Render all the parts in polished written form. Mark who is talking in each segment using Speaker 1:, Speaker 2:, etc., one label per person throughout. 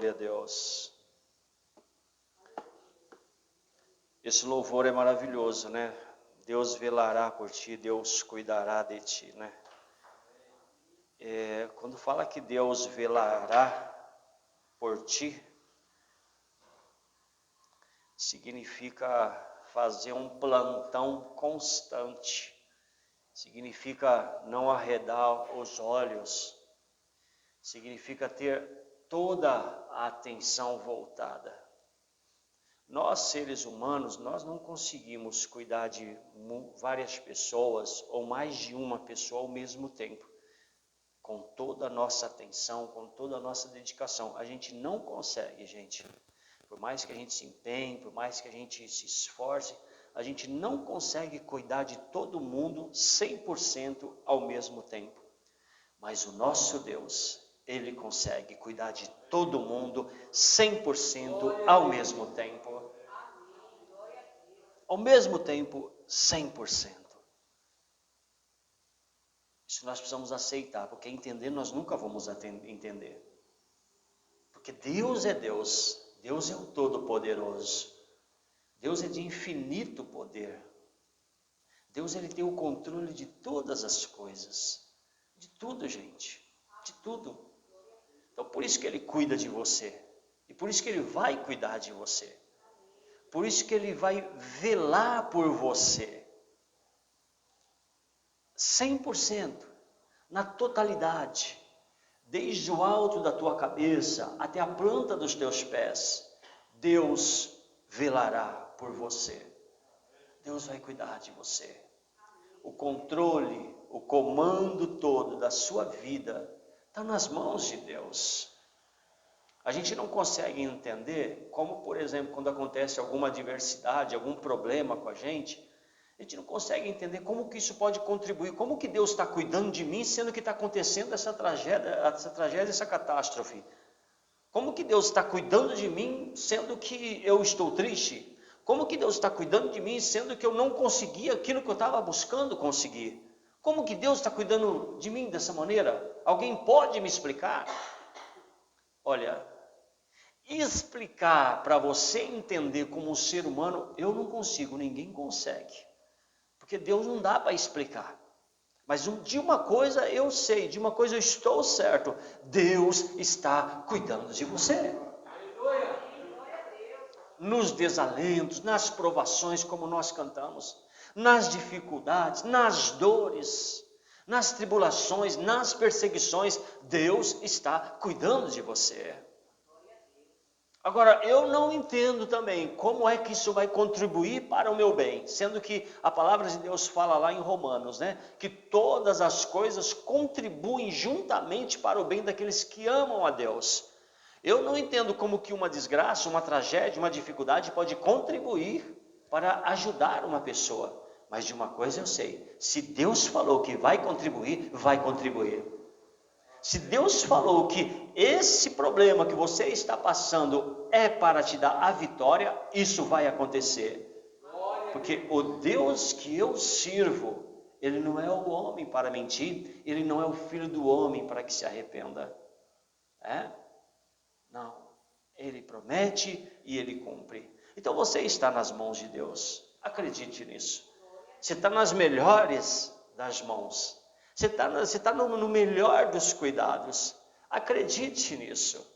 Speaker 1: Glória a Deus. Esse louvor é maravilhoso, né? Deus velará por ti, Deus cuidará de ti, né? Quando fala que Deus velará por ti, significa fazer um plantão constante, significa não arredar os olhos, significa ter toda a atenção voltada. Nós, seres humanos, nós não conseguimos cuidar de várias pessoas ou mais de uma pessoa ao mesmo tempo, com toda a nossa atenção, com toda a nossa dedicação. A gente não consegue, gente. Por mais que a gente se empenhe, por mais que a gente se esforce, a gente não consegue cuidar de todo mundo 100% ao mesmo tempo. Mas o nosso Deus, Ele consegue cuidar de todo mundo 100% ao mesmo tempo. Ao mesmo tempo, 100%. Isso nós precisamos aceitar, porque entender nós nunca vamos entender. Porque Deus é Deus, Deus é o Todo-Poderoso. Deus é de infinito poder. Deus, Ele tem o controle de todas as coisas. De tudo, gente. De tudo. Então, por isso que Ele cuida de você. E por isso que Ele vai cuidar de você. Por isso que Ele vai velar por você. 100%, na totalidade. Desde o alto da tua cabeça até a planta dos teus pés. Deus velará por você. Deus vai cuidar de você. O controle, o comando todo da sua vida está nas mãos de Deus. A gente não consegue entender como, por exemplo, quando acontece alguma adversidade, algum problema com a gente não consegue entender como que isso pode contribuir, como que Deus está cuidando de mim, sendo que está acontecendo essa tragédia, essa catástrofe. Como que Deus está cuidando de mim, sendo que eu estou triste? Como que Deus está cuidando de mim, sendo que eu não consegui aquilo que eu estava buscando conseguir? Como que Deus está cuidando de mim dessa maneira? Alguém pode me explicar? Olha, explicar para você entender como um ser humano, eu não consigo, ninguém consegue. Porque Deus não dá para explicar. Mas de uma coisa eu sei, de uma coisa eu estou certo. Deus está cuidando de você. Nos desalentos, nas provações, como nós cantamos, nas dificuldades, nas dores, nas tribulações, nas perseguições, Deus está cuidando de você. Agora, eu não entendo também como é que isso vai contribuir para o meu bem, sendo que a palavra de Deus fala lá em Romanos, né, que todas as coisas contribuem juntamente para o bem daqueles que amam a Deus. Eu não entendo como que uma desgraça, uma tragédia, uma dificuldade pode contribuir para ajudar uma pessoa. Mas de uma coisa eu sei, se Deus falou que vai contribuir, vai contribuir. Se Deus falou que esse problema que você está passando é para te dar a vitória, isso vai acontecer. Porque o Deus que eu sirvo, Ele não é o homem para mentir, Ele não é o filho do homem para que se arrependa. Não, Ele promete e Ele cumpre. Então você está nas mãos de Deus, acredite nisso. Você está nas melhores das mãos. Você está no melhor dos cuidados. Acredite nisso.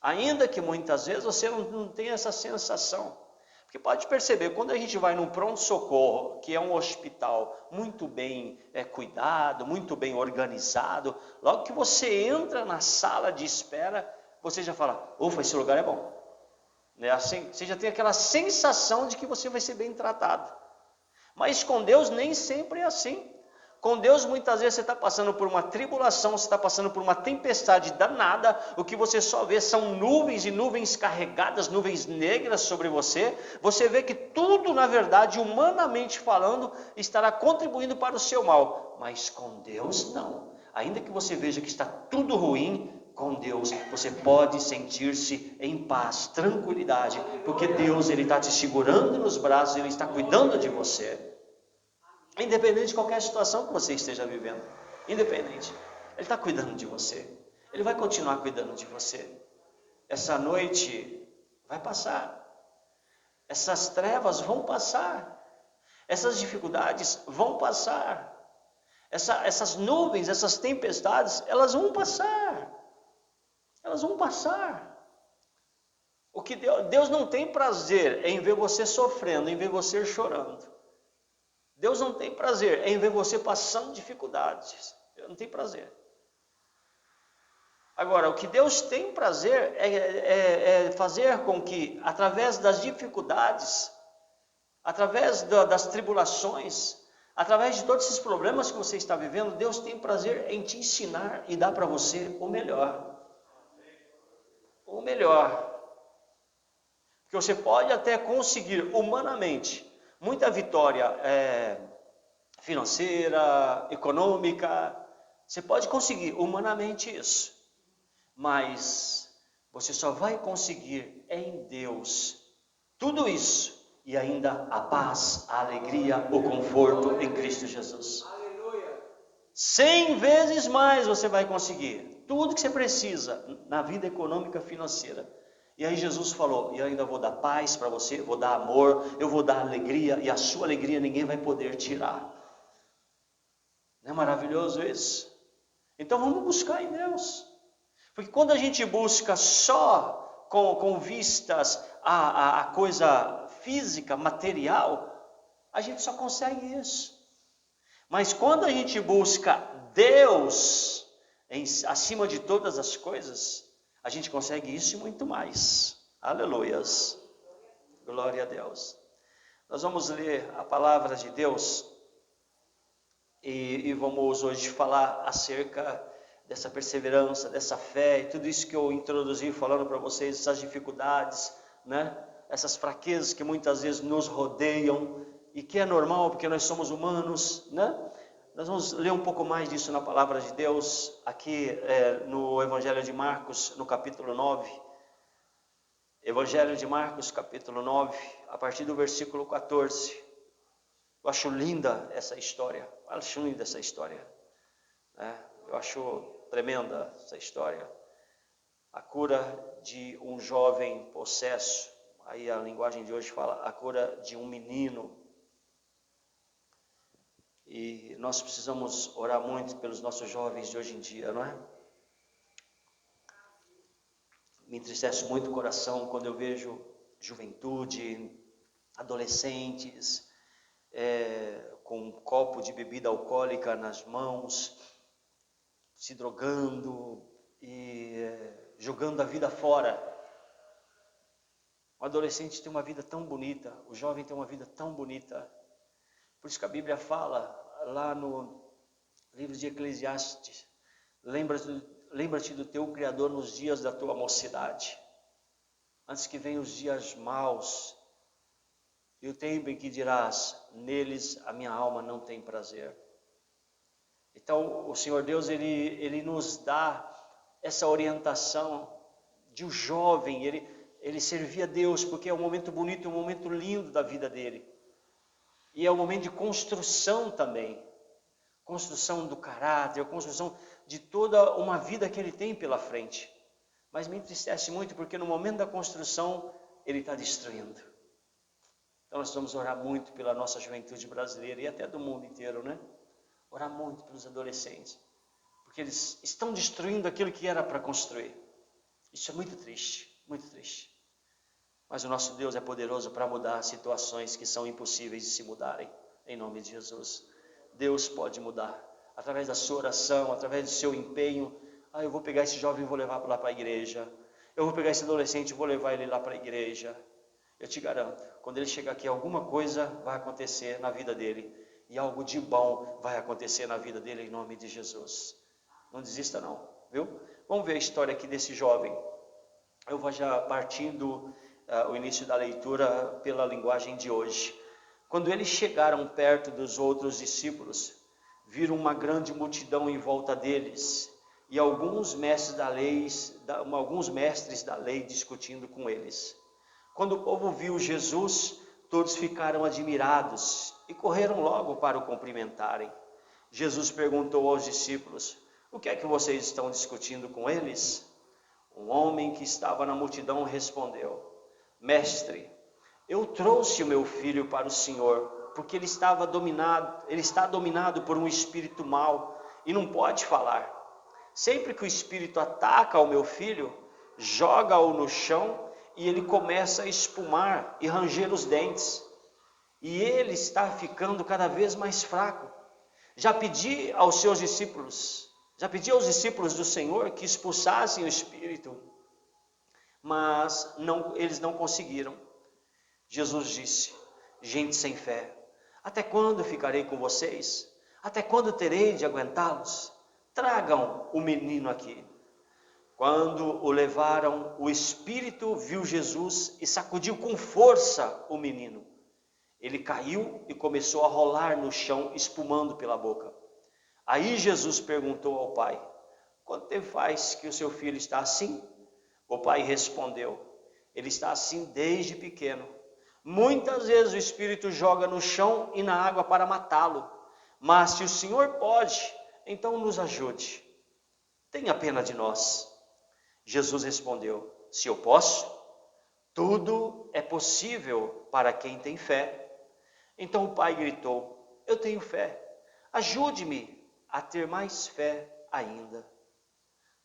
Speaker 1: Ainda que muitas vezes você não tenha essa sensação. Porque pode perceber, quando a gente vai num pronto-socorro, que é um hospital muito bem cuidado, muito bem organizado, logo que você entra na sala de espera, você já fala, ufa, esse lugar é bom. Assim, você já tem aquela sensação de que você vai ser bem tratado. Mas com Deus nem sempre é assim. Com Deus muitas vezes você está passando por uma tribulação, você está passando por uma tempestade danada, o que você só vê são nuvens e nuvens carregadas, nuvens negras sobre você. Você vê que tudo, na verdade, humanamente falando, estará contribuindo para o seu mal. Mas com Deus não. Ainda que você veja que está tudo ruim, com Deus você pode sentir-se em paz, tranquilidade, porque Deus Ele está te segurando nos braços, Ele está cuidando de você. Independente de qualquer situação que você esteja vivendo, independente, Ele está cuidando de você. Ele vai continuar cuidando de você. essa noite vai passar. Essas trevas vão passar. Essas dificuldades vão passar. Essas nuvens, essas tempestades, elas vão passar. Elas vão passar. O que Deus não tem prazer em ver você sofrendo, em ver você chorando. Deus não tem prazer em ver você passando dificuldades. Ele não tem prazer. Agora, o que Deus tem prazer é fazer com que, através das dificuldades, através das tribulações, através de todos esses problemas que você está vivendo, Deus tem prazer em te ensinar e dar para você o melhor. O melhor. Porque você pode até conseguir humanamente muita vitória financeira, econômica. Você pode conseguir humanamente isso. Mas você só vai conseguir em Deus tudo isso e ainda a paz, a alegria, o conforto em Cristo Jesus. 100 vezes mais você vai conseguir tudo que você precisa na vida econômica e financeira. E aí Jesus falou, eu ainda vou dar paz para você, vou dar amor, eu vou dar alegria, e a sua alegria ninguém vai poder tirar. Não é maravilhoso isso? Então vamos buscar em Deus. Porque quando a gente busca só com vistas a coisa física, material, a gente só consegue isso. Mas quando a gente busca Deus acima de todas as coisas, a gente consegue isso e muito mais. Aleluias. Glória a Deus. Nós vamos ler a palavra de Deus e vamos hoje falar acerca dessa perseverança, dessa fé, e tudo isso que eu introduzi falando para vocês, essas dificuldades, né? Essas fraquezas que muitas vezes nos rodeiam, e que é normal porque nós somos humanos, né? Nós vamos ler um pouco mais disso na palavra de Deus, aqui no Evangelho de Marcos, no capítulo 9. Evangelho de Marcos, capítulo 9, a partir do versículo 14. Eu acho linda essa história, eu acho tremenda essa história. A cura de um jovem possesso, aí a linguagem de hoje fala a cura de um menino. E nós precisamos orar muito pelos nossos jovens de hoje em dia, não é? Me entristece muito o coração quando eu vejo juventude, adolescentes, com um copo de bebida alcoólica nas mãos, se drogando e jogando a vida fora. O adolescente tem uma vida tão bonita, o jovem tem uma vida tão bonita. Por isso que a Bíblia fala lá no livro de Eclesiastes, lembra-te do teu Criador nos dias da tua mocidade, antes que venham os dias maus, e o tempo em que dirás, neles a minha alma não tem prazer. Então o Senhor Deus, Ele nos dá essa orientação de um jovem, ele servia a Deus, porque é um momento bonito, é um momento lindo da vida dele. E é um momento de construção também, construção do caráter, construção de toda uma vida que ele tem pela frente. Mas me entristece muito porque no momento da construção ele está destruindo. Então nós vamos orar muito pela nossa juventude brasileira e até do mundo inteiro, né? Orar muito pelos adolescentes, porque eles estão destruindo aquilo que era para construir. Isso é muito triste, muito triste. Mas o nosso Deus é poderoso para mudar situações que são impossíveis de se mudarem, em nome de Jesus. Deus pode mudar, através da sua oração, através do seu empenho. Eu vou pegar esse jovem e vou levar lá para a igreja. Eu vou pegar esse adolescente e vou levar ele lá para a igreja. Eu te garanto, quando ele chegar aqui, alguma coisa vai acontecer na vida dele. E algo de bom vai acontecer na vida dele, em nome de Jesus. Não desista não, viu? Vamos ver a história aqui desse jovem. Eu vou já partindo o início da leitura pela linguagem de hoje. Quando eles chegaram perto dos outros discípulos, viram uma grande multidão em volta deles e alguns mestres da lei discutindo com eles. Quando o povo viu Jesus, todos ficaram admirados e correram logo para o cumprimentarem. Jesus perguntou aos discípulos: o que é que vocês estão discutindo com eles? Um homem que estava na multidão respondeu: Mestre, eu trouxe o meu filho para o Senhor, porque ele está dominado por um espírito mau e não pode falar. Sempre que o espírito ataca o meu filho, joga-o no chão e ele começa a espumar e ranger os dentes. E ele está ficando cada vez mais fraco. Já pedi aos discípulos do Senhor que expulsassem o espírito, mas eles não conseguiram. Jesus disse: gente sem fé, até quando ficarei com vocês? Até quando terei de aguentá-los? Tragam o menino aqui. Quando o levaram, o espírito viu Jesus e sacudiu com força o menino. Ele caiu e começou a rolar no chão, espumando pela boca. Aí Jesus perguntou ao pai: quanto tempo faz que o seu filho está assim? O pai respondeu: ele está assim desde pequeno. Muitas vezes o espírito joga no chão e na água para matá-lo. Mas se o Senhor pode, então nos ajude. Tenha pena de nós. Jesus respondeu: se eu posso, tudo é possível para quem tem fé. Então o pai gritou: eu tenho fé, ajude-me a ter mais fé ainda.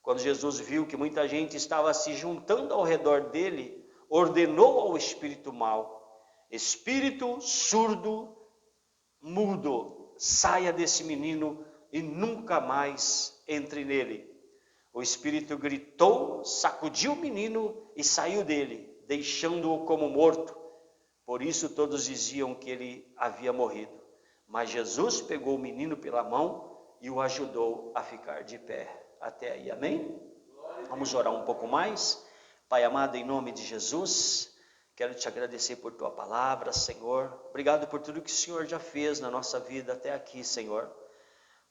Speaker 1: Quando Jesus viu que muita gente estava se juntando ao redor dele, ordenou ao espírito mau: espírito surdo, mudo, saia desse menino e nunca mais entre nele. O espírito gritou, sacudiu o menino e saiu dele, deixando-o como morto. Por isso todos diziam que ele havia morrido. Mas Jesus pegou o menino pela mão e o ajudou a ficar de pé. Até aí, amém? Vamos orar um pouco mais. Pai amado, em nome de Jesus, quero te agradecer por tua palavra, Senhor. Obrigado por tudo que o Senhor já fez na nossa vida até aqui, Senhor.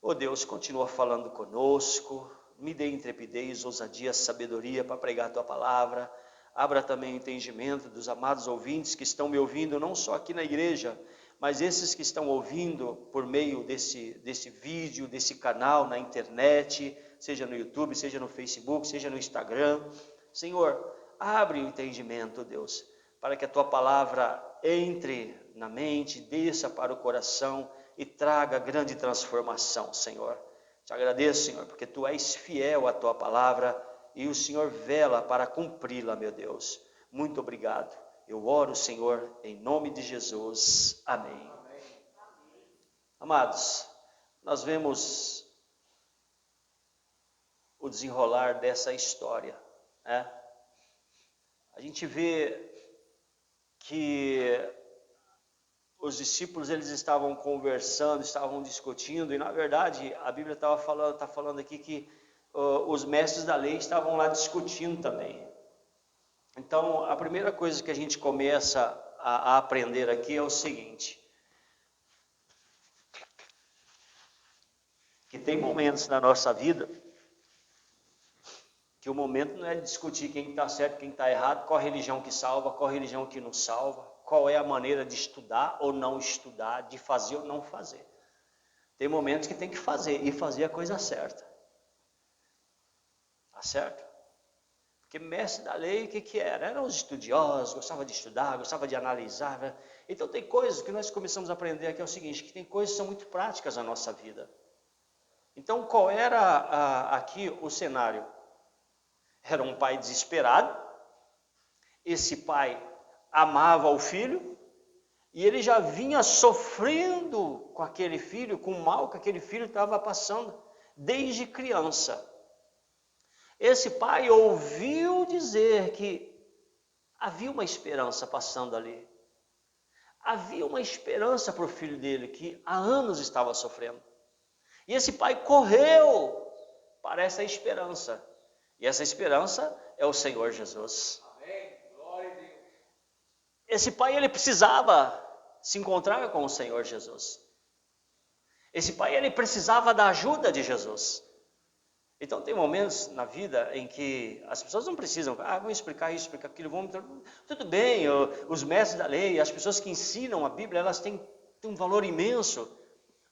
Speaker 1: Oh Deus, continua falando conosco. Me dê intrepidez, ousadia, sabedoria para pregar a tua palavra. Abra também o entendimento dos amados ouvintes que estão me ouvindo, não só aqui na igreja, mas esses que estão ouvindo por meio desse vídeo, desse canal na internet, seja no YouTube, seja no Facebook, seja no Instagram. Senhor, abre o entendimento, Deus, para que a tua palavra entre na mente, desça para o coração e traga grande transformação, Senhor. Te agradeço, Senhor, porque tu és fiel à tua palavra e o Senhor vela para cumpri-la, meu Deus. Muito obrigado. Eu oro, Senhor, em nome de Jesus. Amém. Amados, nós vemos o desenrolar dessa história, né? A gente vê que os discípulos eles estavam conversando, estavam discutindo, e na verdade a Bíblia está falando aqui que os mestres da lei estavam lá discutindo também. Então a primeira coisa que a gente começa a aprender aqui é o seguinte: que tem momentos na nossa vida que o momento não é discutir quem está certo, quem está errado, qual religião que salva, qual religião que não salva, qual é a maneira de estudar ou não estudar, de fazer ou não fazer. Tem momentos que tem que fazer, e fazer a coisa certa. Tá certo? Porque mestre da lei, o que era? Eram os estudiosos, gostavam de estudar, gostavam de analisar. Né? Então tem coisas que nós começamos a aprender aqui, é o seguinte, que tem coisas que são muito práticas na nossa vida. Então qual era aqui o cenário? Era um pai desesperado. Esse pai amava o filho e ele já vinha sofrendo com aquele filho, com o mal que aquele filho estava passando desde criança. Esse pai ouviu dizer que havia uma esperança passando ali. Havia uma esperança para o filho dele que há anos estava sofrendo. E esse pai correu para essa esperança. E essa esperança é o Senhor Jesus. Amém. Glória a Deus. Esse pai ele precisava se encontrar com o Senhor Jesus. Esse pai ele precisava da ajuda de Jesus. Então tem momentos na vida em que as pessoas não precisam, vamos explicar isso, explicar aquilo, tudo bem, os mestres da lei, as pessoas que ensinam a Bíblia, elas têm um valor imenso,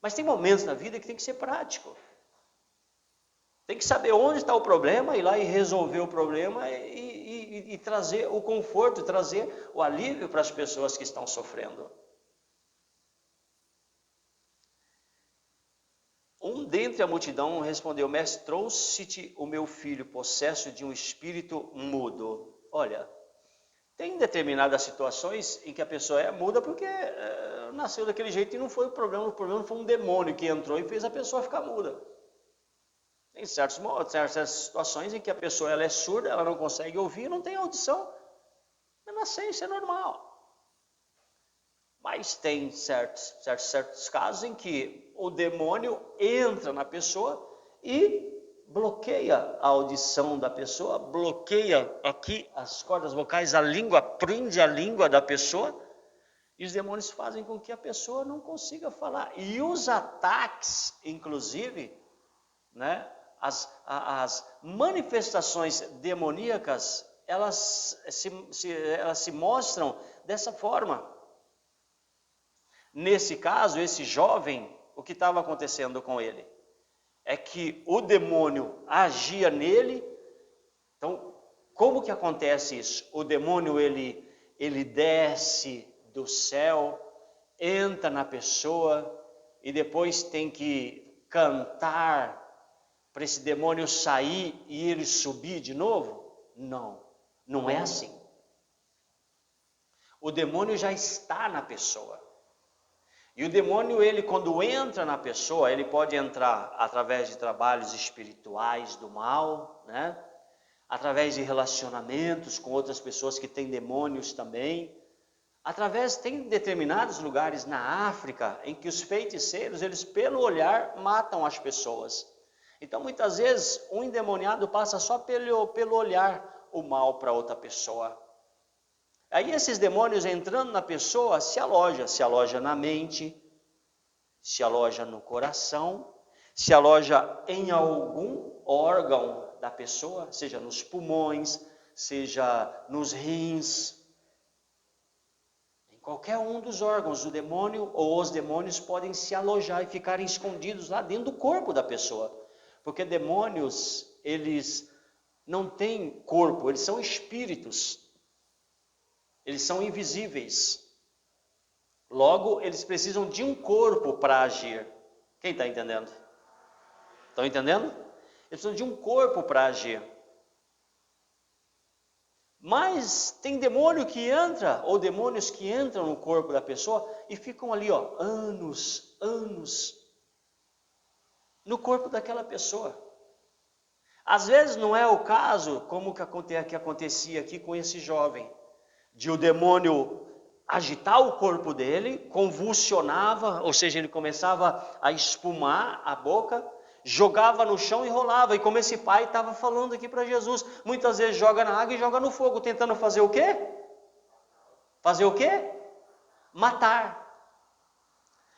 Speaker 1: mas tem momentos na vida que tem que ser prático. Tem que saber onde está o problema, ir lá e resolver o problema e trazer o conforto, trazer o alívio para as pessoas que estão sofrendo. Um dentre a multidão respondeu: Mestre, trouxe-te o meu filho possesso de um espírito mudo. Olha, tem determinadas situações em que a pessoa é muda porque nasceu daquele jeito e não foi o problema foi um demônio que entrou e fez a pessoa ficar muda. Tem certas situações em que a pessoa ela é surda, ela não consegue ouvir, não tem audição. É nascer, isso é normal. Mas tem certos casos em que o demônio entra na pessoa e bloqueia a audição da pessoa, bloqueia aqui as cordas vocais, a língua, prende a língua da pessoa, e os demônios fazem com que a pessoa não consiga falar. E os ataques, inclusive, né, as manifestações demoníacas, elas se mostram dessa forma. Nesse caso, esse jovem, o que estava acontecendo com ele? É que o demônio agia nele. Então, como que acontece isso? O demônio, ele desce do céu, entra na pessoa e depois tem que cantar para esse demônio sair e ele subir de novo? Não, não é assim. O demônio já está na pessoa. E o demônio, ele quando entra na pessoa, ele pode entrar através de trabalhos espirituais do mal, né? Através de relacionamentos com outras pessoas que têm demônios também. Tem determinados lugares na África em que os feiticeiros, eles pelo olhar matam as pessoas. Então muitas vezes um endemoniado passa só pelo olhar o mal para outra pessoa. Aí esses demônios entrando na pessoa se aloja na mente, se aloja no coração, se aloja em algum órgão da pessoa, seja nos pulmões, seja nos rins. Em qualquer um dos órgãos, o demônio ou os demônios podem se alojar e ficarem escondidos lá dentro do corpo da pessoa. Porque demônios, eles não têm corpo, eles são espíritos. Eles são invisíveis. Logo, eles precisam de um corpo para agir. Quem está entendendo? Estão entendendo? Eles precisam de um corpo para agir. Mas tem demônio que entra, ou demônios que entram no corpo da pessoa e ficam ali, anos, no corpo daquela pessoa. Às vezes não é o caso, como que acontecia aqui com esse jovem, de o demônio agitar o corpo dele, convulsionava, ou seja, ele começava a espumar a boca, jogava no chão e rolava. E como esse pai estava falando aqui para Jesus, muitas vezes joga na água e joga no fogo, tentando fazer o quê? Fazer o quê? Matar.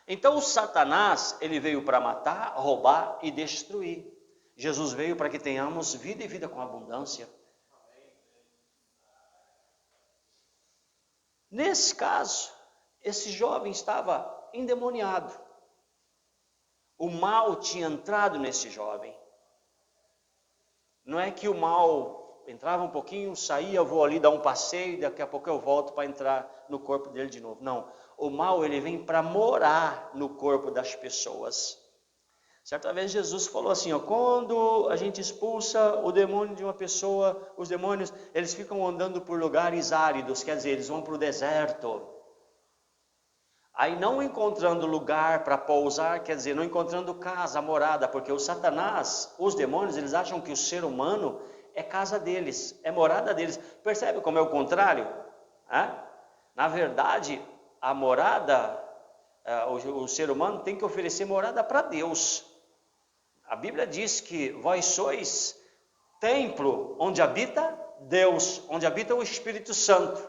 Speaker 1: Então o Satanás, ele veio para matar, roubar e destruir. Jesus veio para que tenhamos vida e vida com abundância. Nesse caso, esse jovem estava endemoniado. O mal tinha entrado nesse jovem. Não é que o mal entrava um pouquinho, saía, vou ali dar um passeio, daqui a pouco eu volto para entrar no corpo dele de novo. Não, o mal ele vem para morar no corpo das pessoas. Certa vez Jesus falou assim, quando a gente expulsa o demônio de uma pessoa, os demônios, eles ficam andando por lugares áridos, quer dizer, eles vão para o deserto. Aí não encontrando lugar para pousar, quer dizer, não encontrando casa, morada, porque o Satanás, os demônios, eles acham que o ser humano é casa deles, é morada deles. Percebe como é o contrário? Na verdade, a morada, o ser humano tem que oferecer morada para Deus. A Bíblia diz que vós sois templo onde habita Deus, onde habita o Espírito Santo.